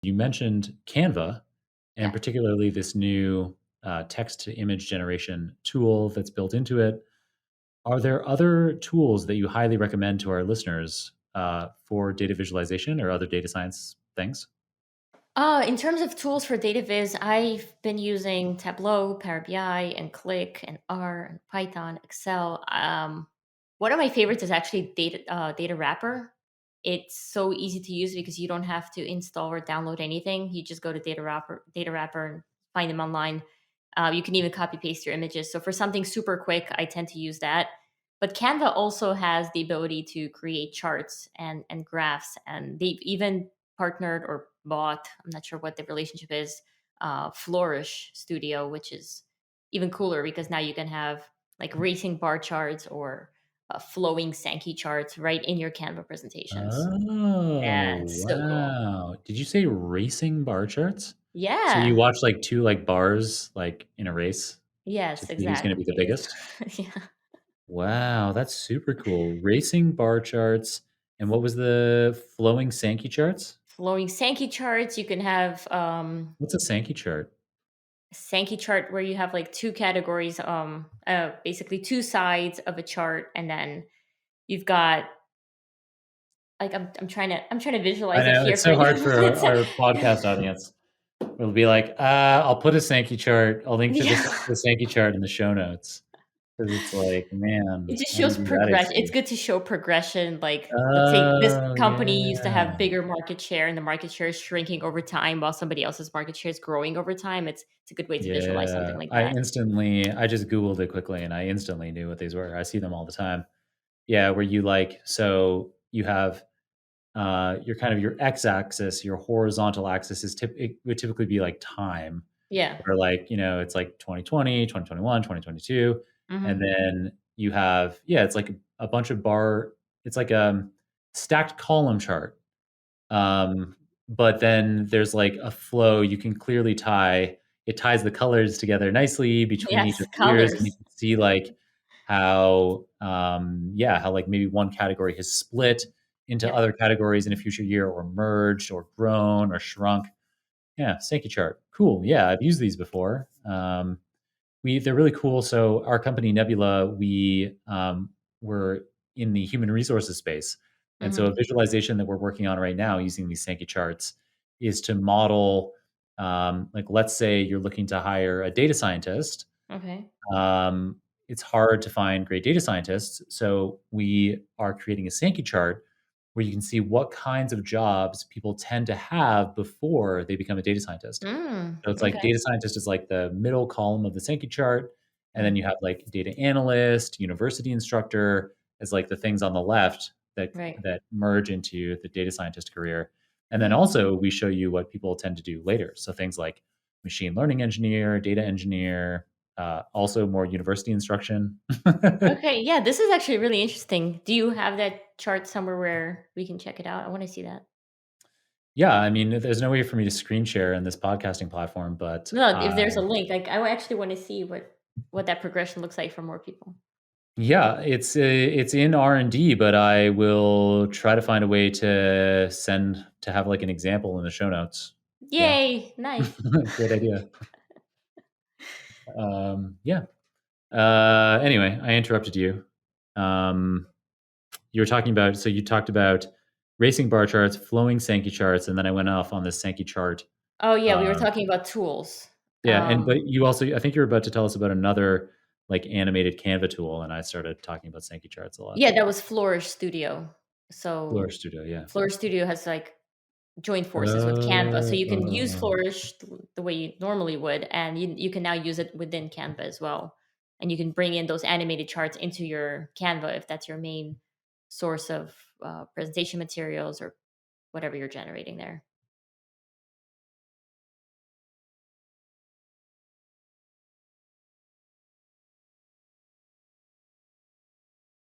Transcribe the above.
You mentioned Canva, and Yeah. particularly this new text to image generation tool that's built into it. Are there other tools that you highly recommend to our listeners for data visualization or other data science things? In terms of tools for data viz, I've been using Tableau, Power BI, and Click, and R, and Python, Excel. One of my favorites is actually Data Wrapper. It's so easy to use because you don't have to install or download anything. You just go to Data Wrapper, and find them online. You can even copy paste your images. So for something super quick, I tend to use that. But Canva also has the ability to create charts and graphs, and they've even partnered or bought, I'm not sure what the relationship is, Flourish Studio, which is even cooler because now you can have like racing bar charts or flowing Sankey charts right in your Canva presentations. Oh, That's so cool. wow. Did you say racing bar charts? So you Yeah. watch like two like bars like in a race to Yes, see who's going to be the exactly. biggest? Yeah. Wow, that's super cool. Racing bar charts. And what was the flowing Sankey charts? Flowing Sankey charts. You can have What's a Sankey chart? Sankey chart where you have like two categories, basically two sides of a chart, and then you've got like I'm trying to I visualize it know here it's for so you. hard for our podcast audience. It'll be like, I'll put a Sankey chart. I'll link to Yeah. the Sankey chart in the show notes because it's like, man, It just how do you shows do that progression. It's easily? good to show progression. Like, let's say this Oh company used to have yeah, bigger market share, and the market share is shrinking over time, while somebody else's market share is growing over time. It's a good way to visualize something yeah. like that. I just googled it quickly and I instantly knew what these were. I see them all the time. Yeah, where you like, so you have your kind of your x-axis, your horizontal axis it would typically be like time, Yeah. where like, it's like 2020, 2021, 2022, and Hmm. then you have, yeah, it's like a bunch of it's like a stacked column chart. But then there's like a flow you can clearly it ties the colors together nicely between each Yes, of the years, and you colors. can see like how yeah, how like maybe one category has split into Yep. other categories in a future year, or merged or grown or shrunk. Yeah, Sankey chart. Cool. Yeah, I've used these before. They're really cool. So our company Nebula, we're in the human resources space, and so a Hmm. visualization that we're working on right now using these Sankey charts is to model, like let's say you're looking to hire a data scientist. Okay. um, it's hard to find great data scientists. So we are creating a Sankey chart where you can see what kinds of jobs people tend to have before they become a data scientist. So it's like Okay. data scientist is like the middle column of the Sankey chart, and then Mhm. you have like data analyst, university instructor as like the things on the left Right. that merge into the data scientist career. And then Hmm. also we show you what people tend to do later. So things like machine learning engineer, data engineer, also more university instruction. Okay. Yeah, this is actually really interesting. Do you have that chart somewhere where we can check it out? I want to see that. Yeah, I mean, there's no way for me to screen share in this podcasting platform, but No, if there's a link, like I actually want to see what that progression looks like for more people. yeah, it's in R&D, but I will try to find a way to have like an example in the show notes. Yeah, Yay! Nice. great idea. Yeah. Anyway, I interrupted you. Um, you were talking about, so you talked about racing bar charts, flowing Sankey charts, and then I went off on this Sankey chart. Oh yeah, we were Um, talking about tools. yeah, but you also, I think you're about to tell us about another like animated Canva tool, and I started talking about Sankey charts a lot. Yeah, that was Flourish Studio. Floor So Studio, yeah. Flourish Studio has like joined forces with Canva, so you can use Oh. Flourish the way you normally would, and you can now use it within Canva as well. And you can bring in those animated charts into your Canva if that's your main source of presentation materials or whatever you're generating there.